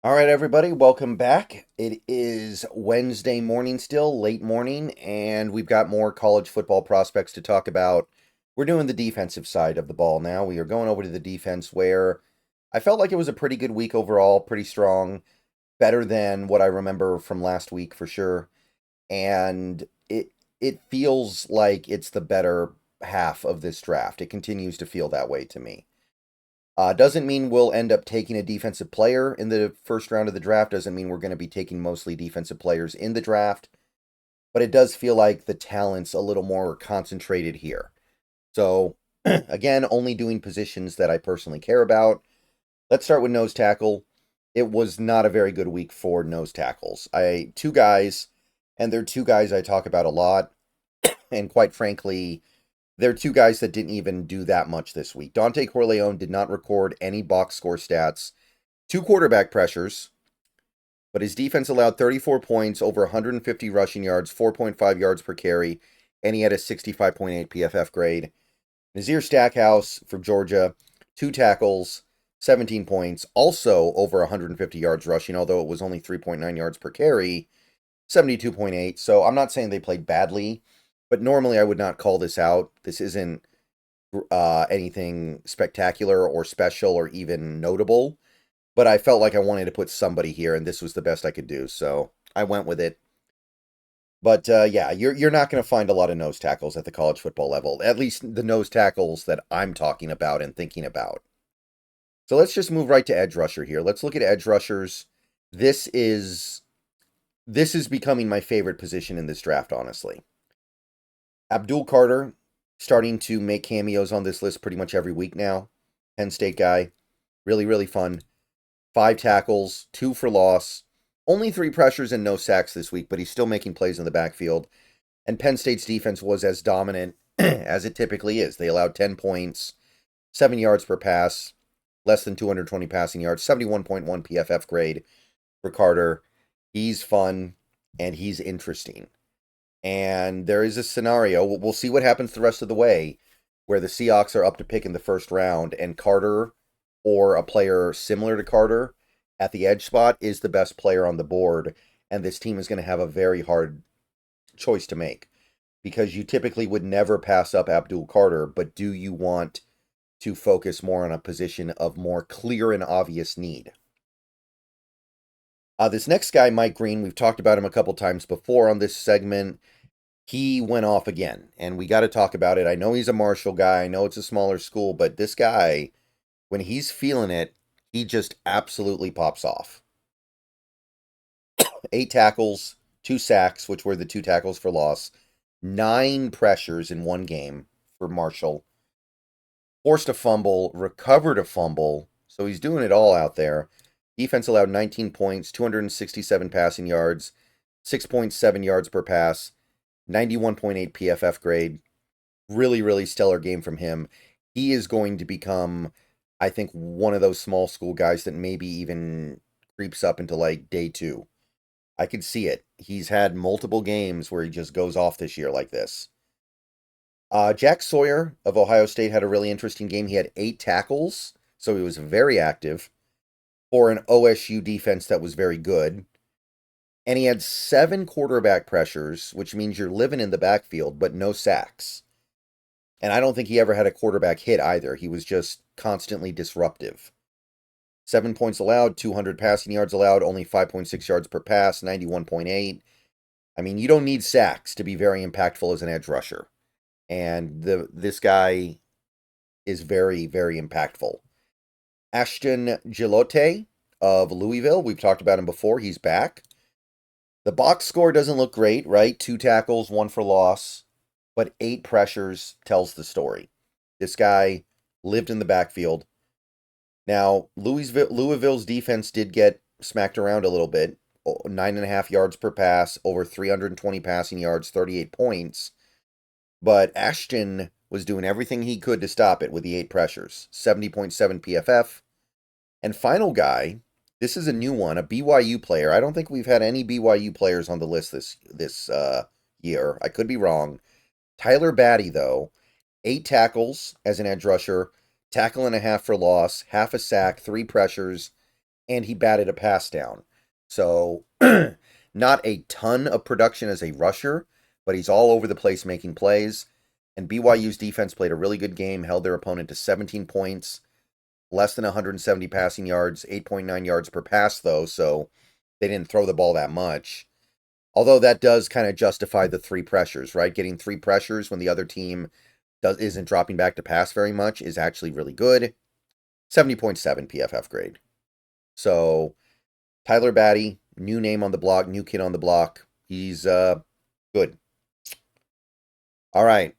All right, everybody, welcome back. It is Wednesday morning still, late morning, and we've got more college football prospects to talk about. We're doing the defensive side of the ball now. We are going over to the defense where I felt like it was a pretty good week overall, pretty strong, better than what I remember from last week for sure. And it feels like it's the better half of this draft. It continues to feel that way to me. Doesn't mean we'll end up taking a defensive player in the first round of the draft. Doesn't mean we're going to be taking mostly defensive players in the draft. But it does feel like the talent's a little more concentrated here. So, again, only doing positions that I personally care about. Let's start with nose tackle. It was not a very good week for nose tackles. Two guys, and they're two guys I talk about a lot. And quite frankly, they're two guys that didn't even do that much this week. Dante Corleone did not record any box score stats, two quarterback pressures, but his defense allowed 34 points, over 150 rushing yards, 4.5 yards per carry, and he had a 65.8 PFF grade. Nazir Stackhouse from Georgia, two tackles, 17 points, also over 150 yards rushing, although it was only 3.9 yards per carry, 72.8. So I'm not saying they played badly, but normally I would not call this out. This isn't anything spectacular or special or even notable, but I felt like I wanted to put somebody here, and this was the best I could do, so I went with it. But yeah, you're not going to find a lot of nose tackles at the college football level, at least the nose tackles that I'm talking about and thinking about. So let's just move right to edge rusher here. Let's look at edge rushers. This is becoming my favorite position in this draft, honestly. Abdul Carter, starting to make cameos on this list pretty much every week now. Penn State guy. Really, really fun. 5 tackles, 2 for loss. Only 3 pressures and no sacks this week, but he's still making plays in the backfield. And Penn State's defense was as dominant as it typically is. They allowed 10 points, 7 yards per pass, less than 220 passing yards, 71.1 PFF grade for Carter. He's fun, and he's interesting. And there is a scenario, we'll see what happens the rest of the way, where the Seahawks are up to pick in the first round, and Carter, or a player similar to Carter, at the edge spot is the best player on the board, and this team is going to have a very hard choice to make. Because you typically would never pass up Abdul Carter, but do you want to focus more on a position of more clear and obvious need? This next guy, Mike Green, we've talked about him a couple times before on this segment. He went off again, and we got to talk about it. I know he's a Marshall guy. I know it's a smaller school, but this guy, when he's feeling it, he just absolutely pops off. 8 tackles, 2 sacks, which were the 2 tackles for loss, 9 pressures in one game for Marshall, forced a fumble, recovered a fumble, so he's doing it all out there. Defense allowed 19 points, 267 passing yards, 6.7 yards per pass, 91.8 PFF grade. Really, really stellar game from him. He is going to become, I think, one of those small school guys that maybe even creeps up into like day 2. I could see it. He's had multiple games where he just goes off this year like this. Jack Sawyer of Ohio State had a really interesting game. He had 8 tackles, so he was very active for an OSU defense that was very good. And he had 7 quarterback pressures, which means you're living in the backfield, but no sacks. And I don't think he ever had a quarterback hit either. He was just constantly disruptive. 7 points allowed, 200 passing yards allowed, only 5.6 yards per pass, 91.8. I mean, you don't need sacks to be very impactful as an edge rusher. And this guy is very, very impactful. Ashton Gilote of Louisville, we've talked about him before. He's back. The box score doesn't look great, right? 2 tackles, 1 for loss, but 8 pressures tells the story. This guy lived in the backfield. Now, Louisville's defense did get smacked around a little bit. 9.5 yards per pass, over 320 passing yards, 38 points. But Ashton was doing everything he could to stop it with the 8 pressures. 70.7 PFF. And final guy, this is a new one, a BYU player. I don't think we've had any BYU players on the list this year. I could be wrong. Tyler Batty, though, 8 tackles as an edge rusher, tackle and a half for loss, half a sack, 3 pressures, and he batted a pass down. So, not a ton of production as a rusher, but he's all over the place making plays. And BYU's defense played a really good game, held their opponent to 17 points, less than 170 passing yards, 8.9 yards per pass, though, so they didn't throw the ball that much. Although that does kind of justify the three pressures, right? Getting three pressures when the other team isn't dropping back to pass very much is actually really good. 70.7 PFF grade. So, Tyler Batty, new name on the block, new kid on the block. He's good. All right.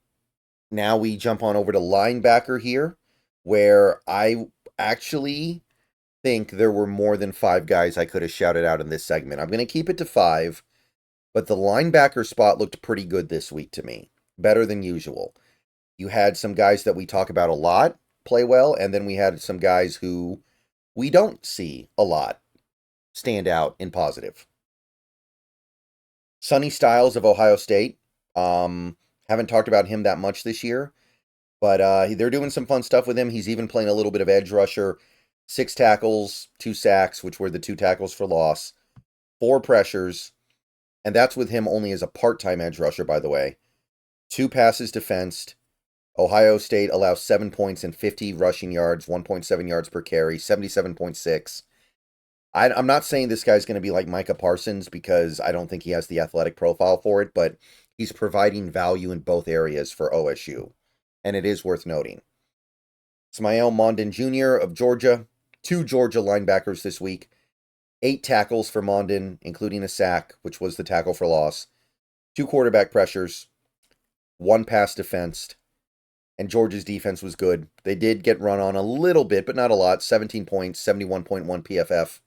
Now we jump on over to linebacker here, where I actually think there were more than 5 guys I could have shouted out in this segment. I'm going to keep it to 5, but the linebacker spot looked pretty good this week to me. Better than usual. You had some guys that we talk about a lot play well, and then we had some guys who we don't see a lot stand out in positive. Sonny Styles of Ohio State. Haven't talked about him that much this year, but they're doing some fun stuff with him. He's even playing a little bit of edge rusher. 6 tackles, 2 sacks, which were the 2 tackles for loss. 4 pressures, and that's with him only as a part-time edge rusher, by the way. 2 passes defensed. Ohio State allows 7 points and 50 rushing yards, 1.7 yards per carry, 77.6. I'm not saying this guy's going to be like Micah Parsons because I don't think he has the athletic profile for it, but he's providing value in both areas for OSU, and it is worth noting. Smael Mondon Jr. of Georgia, 2 Georgia linebackers this week, 8 tackles for Mondon, including a sack, which was the tackle for loss, 2 quarterback pressures, 1 pass defensed, and Georgia's defense was good. They did get run on a little bit, but not a lot, 17 points, 71.1 PFF.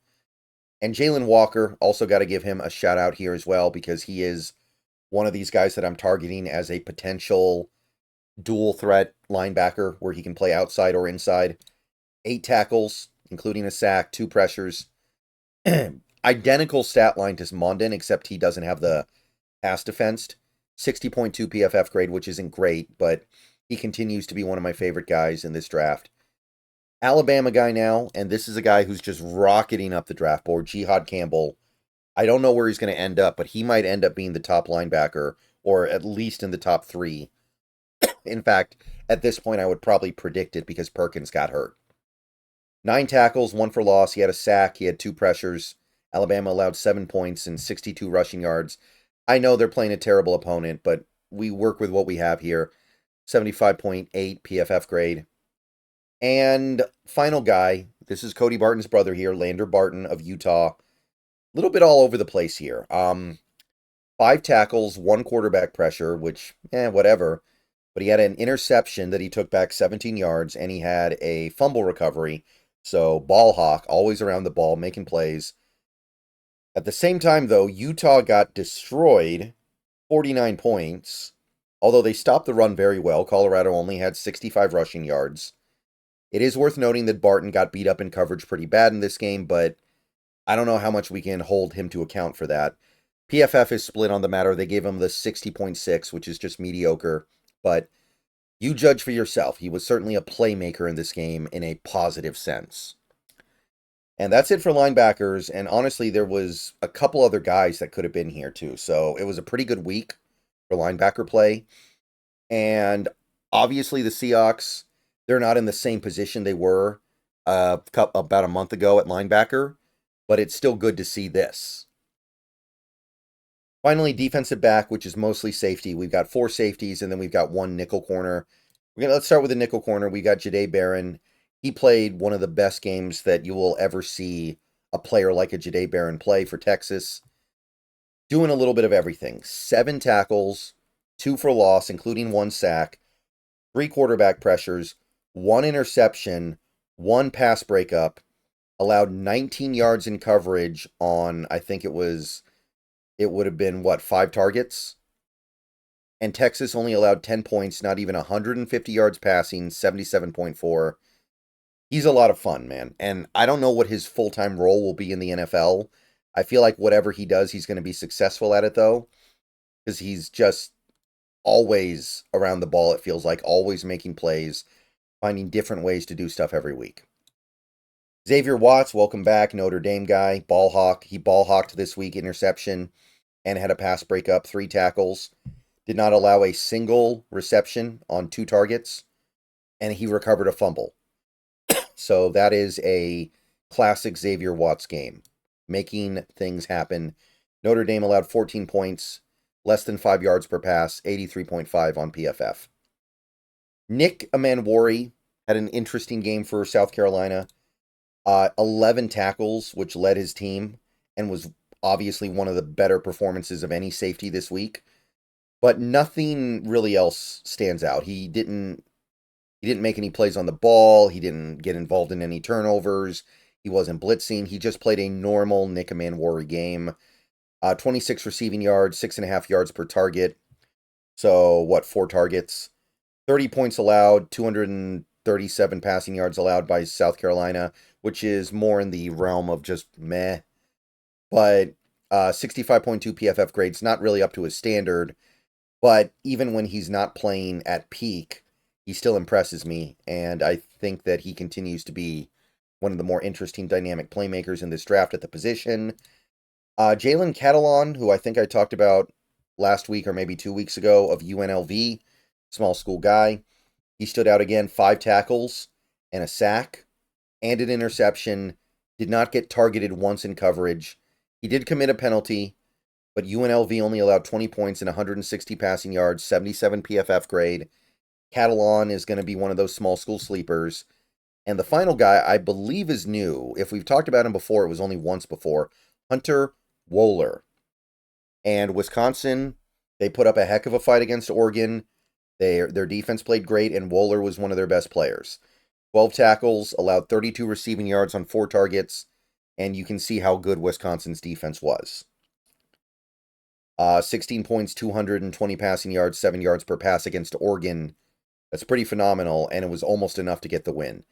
And Jalen Walker, also got to give him a shout out here as well, because he is one of these guys that I'm targeting as a potential dual threat linebacker where he can play outside or inside. 8 tackles, including a sack, 2 pressures. Identical stat line to Mondon, except he doesn't have the pass defensed. 60.2 PFF grade, which isn't great, but he continues to be one of my favorite guys in this draft. Alabama guy now, and this is a guy who's just rocketing up the draft board, Jihad Campbell. I don't know where he's going to end up, but he might end up being the top linebacker, or at least in the top 3. In fact, at this point, I would probably predict it because Perkins got hurt. 9 tackles, 1 for loss. He had a sack. He had 2 pressures. Alabama allowed 7 points and 62 rushing yards. I know they're playing a terrible opponent, but we work with what we have here. 75.8 PFF grade. And final guy, this is Cody Barton's brother here, Lander Barton of Utah. A little bit all over the place here. 5 tackles, 1 quarterback pressure, which, whatever. But he had an interception that he took back 17 yards, and he had a fumble recovery. So, ball hawk, always around the ball, making plays. At the same time, though, Utah got destroyed, 49 points. Although they stopped the run very well, Colorado only had 65 rushing yards. It is worth noting that Barton got beat up in coverage pretty bad in this game, but I don't know how much we can hold him to account for that. PFF is split on the matter. They gave him the 60.6, which is just mediocre. But you judge for yourself. He was certainly a playmaker in this game in a positive sense. And that's it for linebackers. And honestly, there was a couple other guys that could have been here too. So it was a pretty good week for linebacker play. And obviously the Seahawks, they're not in the same position they were about a month ago at linebacker. But it's still good to see this. Finally, defensive back, which is mostly safety. We've got 4 safeties, and then we've got 1 nickel corner. Let's start with the nickel corner. We got Jahdae Barron. He played one of the best games that you will ever see a player like a Jahdae Barron play for Texas. Doing a little bit of everything. 7 tackles, 2 for loss, including 1 sack, 3 quarterback pressures, 1 interception, 1 pass breakup, allowed 19 yards in coverage on, I think it would have been, 5 targets? And Texas only allowed 10 points, not even 150 yards passing, 77.4. He's a lot of fun, man. And I don't know what his full-time role will be in the NFL. I feel like whatever he does, he's going to be successful at it, though. Because he's just always around the ball, it feels like. Always making plays. Finding different ways to do stuff every week. Xavier Watts, welcome back, Notre Dame guy, ball hawk. He ball hawked this week, interception, and had a pass breakup, 3 tackles. Did not allow a single reception on 2 targets, and he recovered a fumble. So that is a classic Xavier Watts game, making things happen. Notre Dame allowed 14 points, less than 5 yards per pass, 83.5 on PFF. Nick Amanwari had an interesting game for South Carolina. 11 tackles, which led his team and was obviously one of the better performances of any safety this week. But nothing really else stands out. He didn't make any plays on the ball. He didn't get involved in any turnovers. He wasn't blitzing. He just played a normal Nick Amanwari game. 26 receiving yards, 6.5 yards per target. So, 4 targets? 30 points allowed, 237 passing yards allowed by South Carolina, which is more in the realm of just meh. But 65.2 PFF grades, not really up to his standard. But even when he's not playing at peak, he still impresses me. And I think that he continues to be one of the more interesting dynamic playmakers in this draft at the position. Jalen Catalon, who I think I talked about last week or maybe 2 weeks ago, of UNLV, small school guy. He stood out again, 5 tackles and a sack and an interception. Did not get targeted once in coverage. He did commit a penalty, but UNLV only allowed 20 points and 160 passing yards, 77 PFF grade. Catalon is going to be one of those small school sleepers. And the final guy, I believe, is new. If we've talked about him before, it was only once before. Hunter Wohler. And Wisconsin, they put up a heck of a fight against Oregon. Their defense played great, and Wohler was one of their best players. 12 tackles, allowed 32 receiving yards on 4 targets, and you can see how good Wisconsin's defense was. 16 points, 220 passing yards, 7 yards per pass against Oregon. That's pretty phenomenal, and it was almost enough to get the win.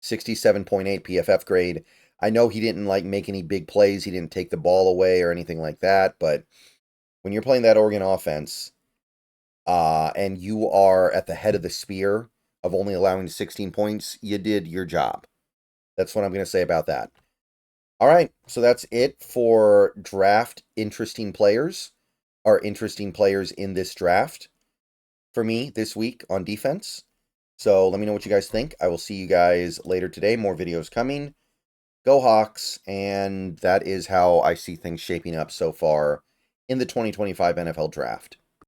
67.8 PFF grade. I know he didn't make any big plays. He didn't take the ball away or anything like that, but when you're playing that Oregon offense, and you are at the head of the spear of only allowing 16 points, you did your job. That's what I'm going to say about that. All right, so that's it for draft interesting players, or interesting players in this draft for me this week on defense. So let me know what you guys think. I will see you guys later today. More videos coming. Go Hawks, and that is how I see things shaping up so far in the 2025 NFL Draft.